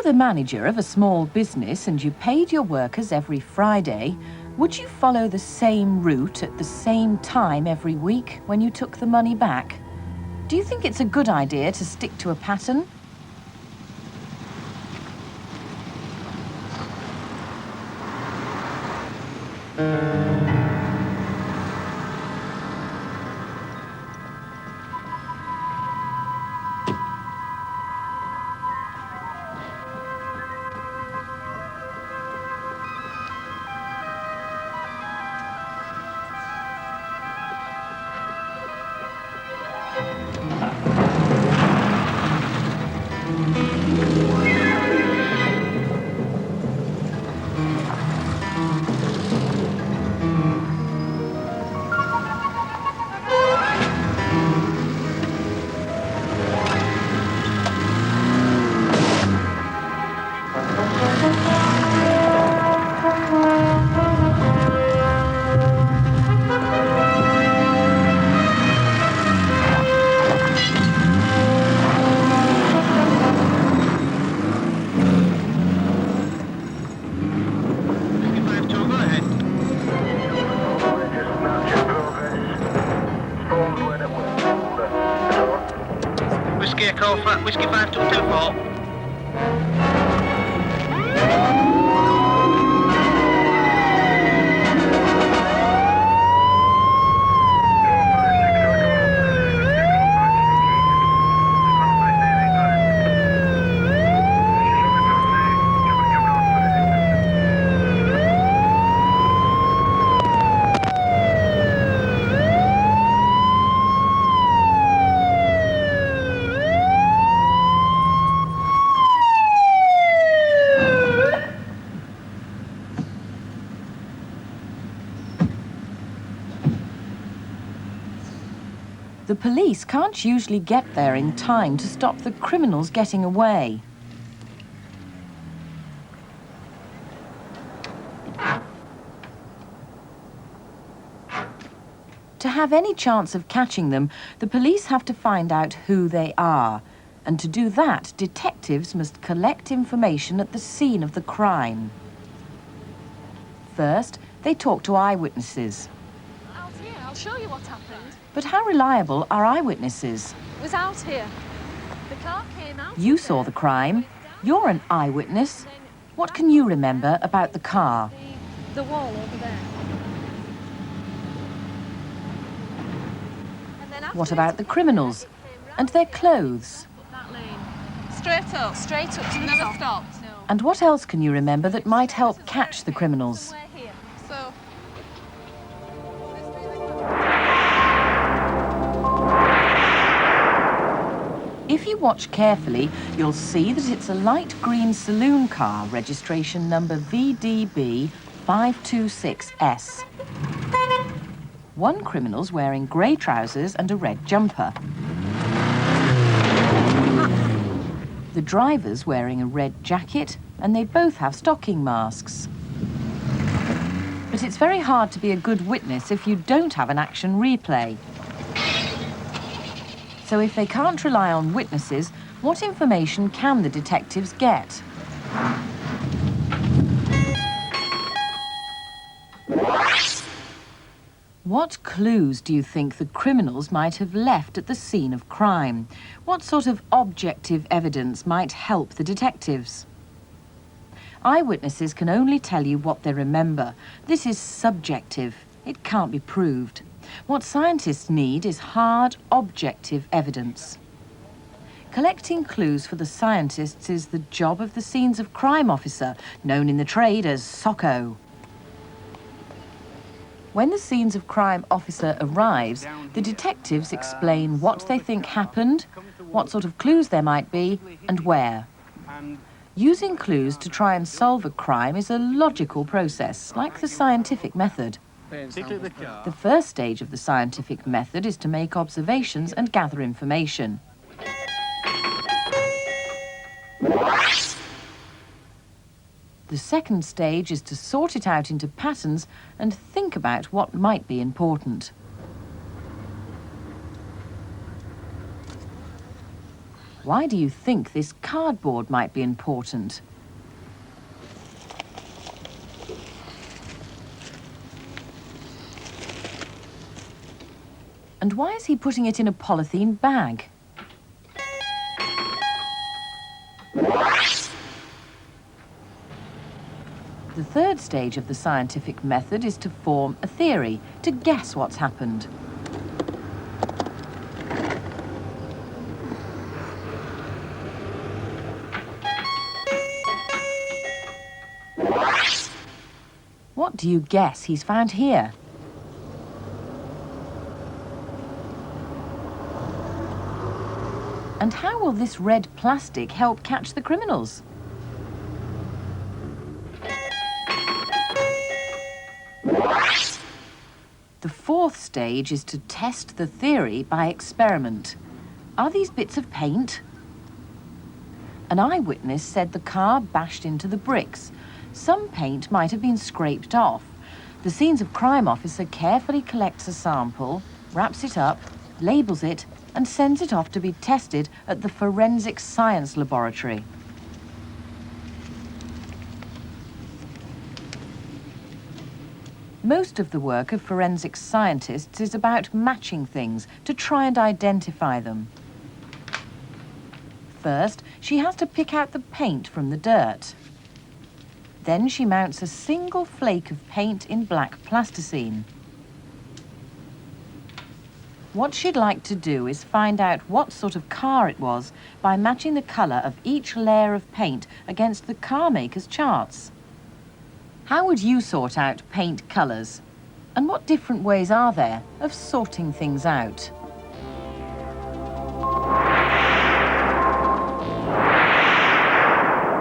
were the manager of a small business and you paid your workers every Friday, would you follow the same route at the same time every week when you took the money back? Do you think it's a good idea to stick to a pattern? Whiskey 5224. The police can't usually get there in time to stop the criminals getting away. To have any chance of catching them, the police have to find out who they are. And to do that, detectives must collect information at the scene of the crime. First, they talk to eyewitnesses. Out here, I'll show you what happened. But how reliable are eyewitnesses? It was out here. The car came out. You saw the crime. You're an eyewitness. What can you remember about the car? The wall over there. What about the criminals? And their clothes? That lane. Straight up to the top. Never stopped. No. And what else can you remember that might help catch the criminals? Somewhere here. So. If you watch carefully, you'll see that it's a light green saloon car, registration number VDB 526S. One criminal's wearing grey trousers and a red jumper. The driver's wearing a red jacket, and they both have stocking masks. But it's very hard to be a good witness if you don't have an action replay. So if they can't rely on witnesses, what information can the detectives get? What clues do you think the criminals might have left at the scene of crime? What sort of objective evidence might help the detectives? Eyewitnesses can only tell you what they remember. This is subjective. It can't be proved. What scientists need is hard, objective evidence. Collecting clues for the scientists is the job of the scenes of crime officer, known in the trade as SOCO. When the scenes of crime officer arrives, the detectives explain what they think happened, what sort of clues there might be, and where. Using clues to try and solve a crime is a logical process, like the scientific method. The first stage of the scientific method is to make observations and gather information. The second stage is to sort it out into patterns and think about what might be important. Why do you think this cardboard might be important? And why is he putting it in a polythene bag? The third stage of the scientific method is to form a theory, to guess what's happened. What do you guess he's found here? And how will this red plastic help catch the criminals? The fourth stage is to test the theory by experiment. Are these bits of paint? An eyewitness said the car bashed into the bricks. Some paint might have been scraped off. The scenes of crime officer carefully collects a sample, wraps it up, labels it, and sends it off to be tested at the Forensic Science Laboratory. Most of the work of forensic scientists is about matching things to try and identify them. First, she has to pick out the paint from the dirt. Then she mounts a single flake of paint in black plasticine. What she'd like to do is find out what sort of car it was by matching the colour of each layer of paint against the car maker's charts. How would you sort out paint colours? And what different ways are there of sorting things out?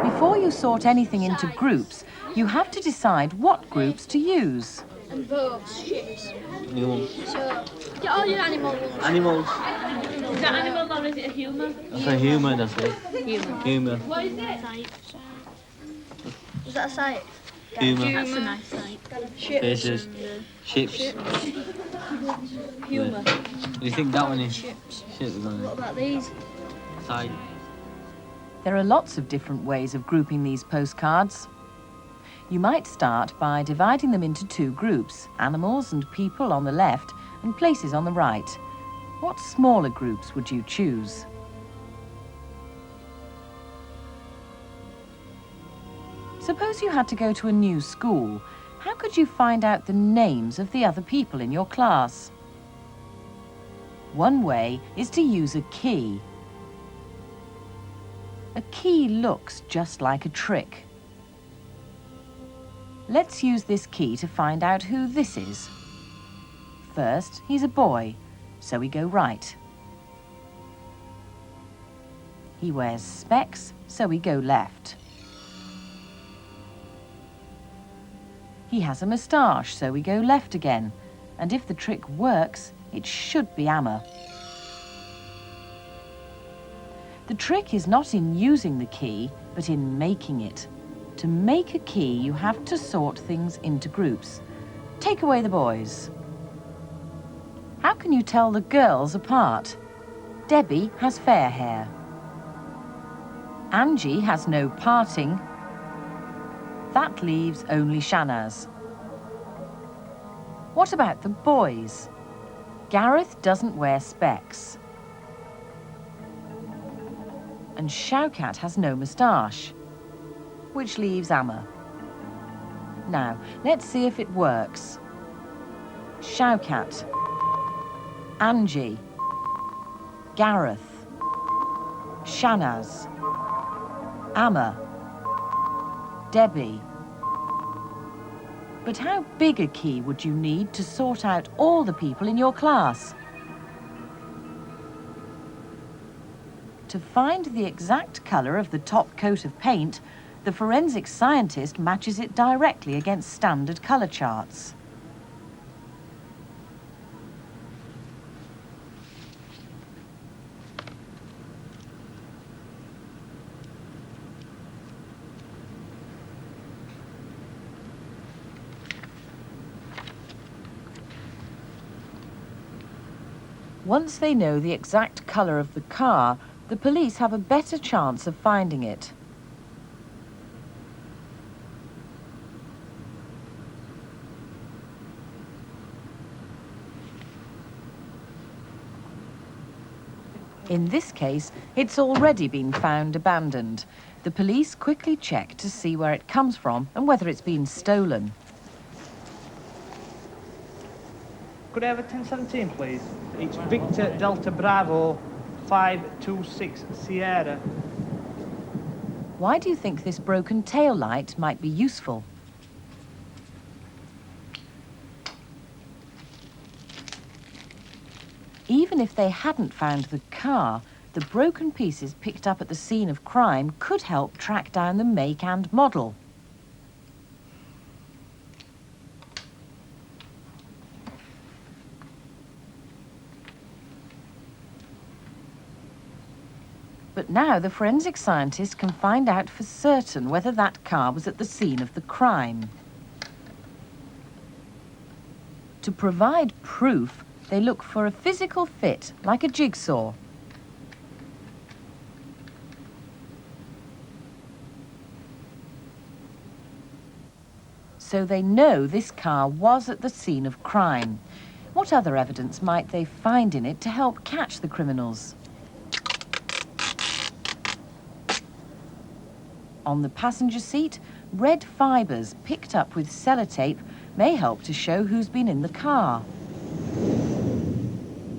Before you sort anything into groups, you have to decide what groups to use. And boats, ships. Animals. So, get all your animals. Animals. Is that animal or is it a human? That's a human, that's it. Human. Human. What is it? Is that a site? Human. That's a nice sight. Ships. Faces. Ships. Human. Do you think that one is? Ships. Ships, isn't What it? about these? Side. There are lots of different ways of grouping these postcards. You might start by dividing them into two groups, animals and people on the left and places on the right. What smaller groups would you choose? Suppose you had to go to a new school. How could you find out the names of the other people in your class? One way is to use a key. A key looks just like a trick. Let's use this key to find out who this is. First, he's a boy, so we go right. He wears specs, so we go left. He has a moustache, so we go left again. And if the trick works, it should be Amma. The trick is not in using the key, but in making it. To make a key, you have to sort things into groups. Take away the boys. How can you tell the girls apart? Debbie has fair hair. Angie has no parting. That leaves only Shanaz. What about the boys? Gareth doesn't wear specs. And Shaukat has no moustache, which leaves Amma. Now, let's see if it works. Shaukat, Angie, Gareth, Shanaz, Amma, Debbie. But how big a key would you need to sort out all the people in your class? To find the exact colour of the top coat of paint, the forensic scientist matches it directly against standard colour charts. Once they know the exact colour of the car, the police have a better chance of finding it. In this case, it's already been found abandoned. The police quickly check to see where it comes from and whether it's been stolen. Could I have a 1017, please? It's Victor Delta Bravo 526 Sierra. Why do you think this broken tail light might be useful? Even if they hadn't found the car, the broken pieces picked up at the scene of crime could help track down the make and model. But now the forensic scientists can find out for certain whether that car was at the scene of the crime. To provide proof, they look for a physical fit, like a jigsaw. So they know this car was at the scene of crime. What other evidence might they find in it to help catch the criminals? On the passenger seat, red fibres picked up with sellotape may help to show who's been in the car.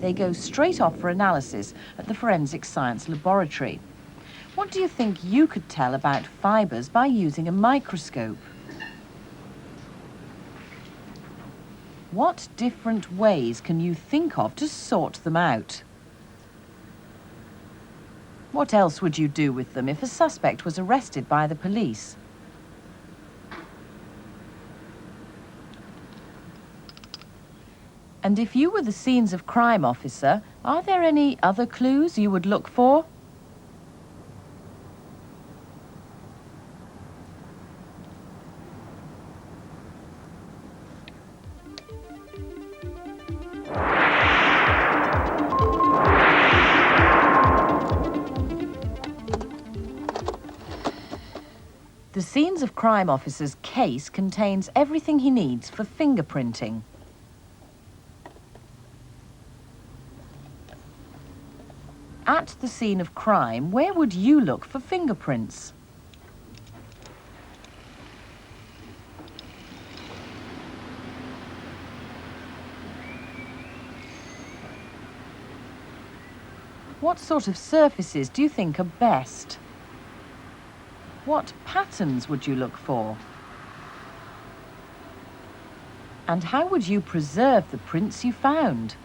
They go straight off for analysis at the Forensic Science Laboratory. What do you think you could tell about fibres by using a microscope? What different ways can you think of to sort them out? What else would you do with them if a suspect was arrested by the police? And if you were the scenes of crime officer, are there any other clues you would look for? The scenes of crime officer's case contains everything he needs for fingerprinting. At the scene of crime, where would you look for fingerprints? What sort of surfaces do you think are best? What patterns would you look for? And how would you preserve the prints you found?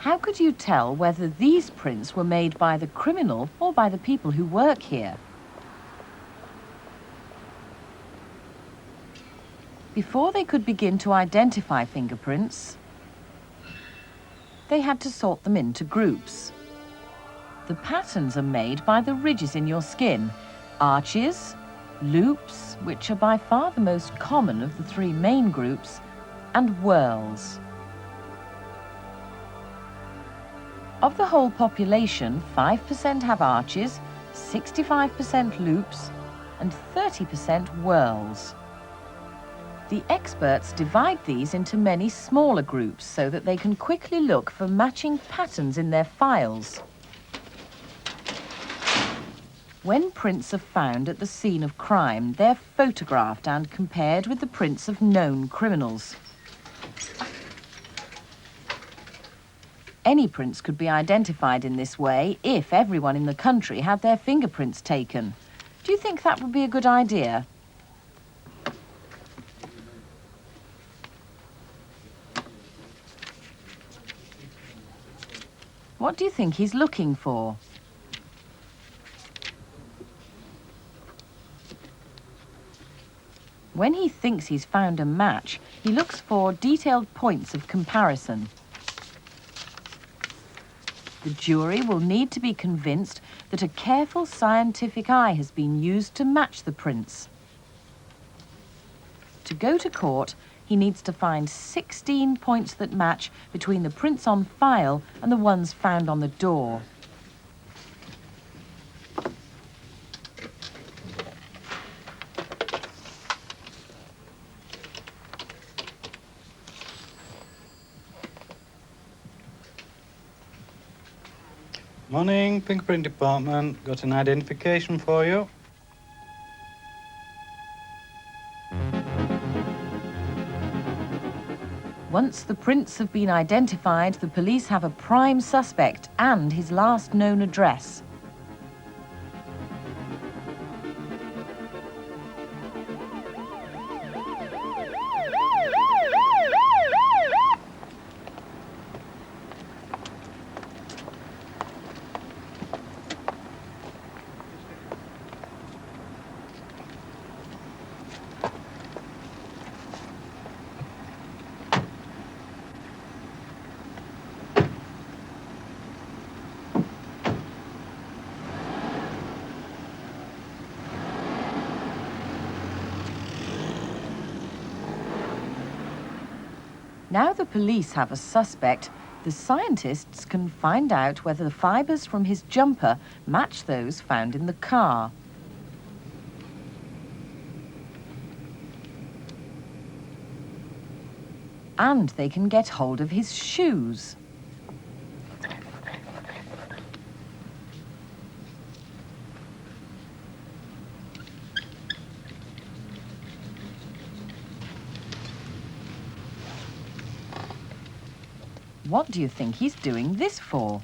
How could you tell whether these prints were made by the criminal or by the people who work here? Before they could begin to identify fingerprints, they had to sort them into groups. The patterns are made by the ridges in your skin, arches, loops, which are by far the most common of the three main groups, and whorls. Of the whole population, 5% have arches, 65% loops, and 30% whorls. The experts divide these into many smaller groups so that they can quickly look for matching patterns in their files. When prints are found at the scene of crime, they're photographed and compared with the prints of known criminals. Any prints could be identified in this way if everyone in the country had their fingerprints taken. Do you think that would be a good idea? What do you think he's looking for? When he thinks he's found a match, he looks for detailed points of comparison. The jury will need to be convinced that a careful scientific eye has been used to match the prints. To go to court, he needs to find 16 points that match between the prints on file and the ones found on the door. Morning, Fingerprint Department. Got an identification for you. Once the prints have been identified, the police have a prime suspect and his last known address. Now the police have a suspect, the scientists can find out whether the fibres from his jumper match those found in the car. And they can get hold of his shoes. What do you think he's doing this for?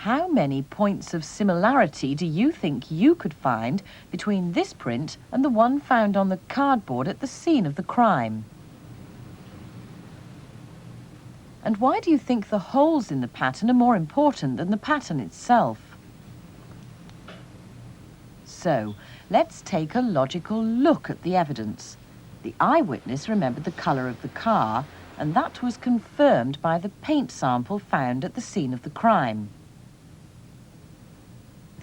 How many points of similarity do you think you could find between this print and the one found on the cardboard at the scene of the crime? And why do you think the holes in the pattern are more important than the pattern itself? So, let's take a logical look at the evidence. The eyewitness remembered the colour of the car, and that was confirmed by the paint sample found at the scene of the crime.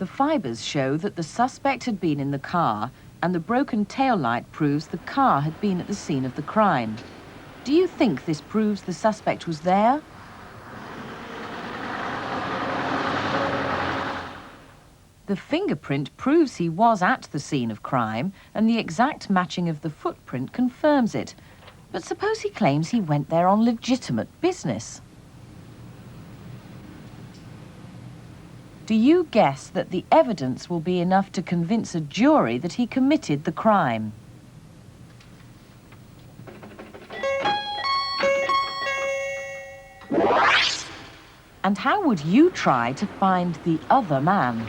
The fibres show that the suspect had been in the car, and the broken tail light proves the car had been at the scene of the crime. Do you think this proves the suspect was there? The fingerprint proves he was at the scene of crime, and the exact matching of the footprint confirms it. But suppose he claims he went there on legitimate business? Do you guess that the evidence will be enough to convince a jury that he committed the crime? And how would you try to find the other man?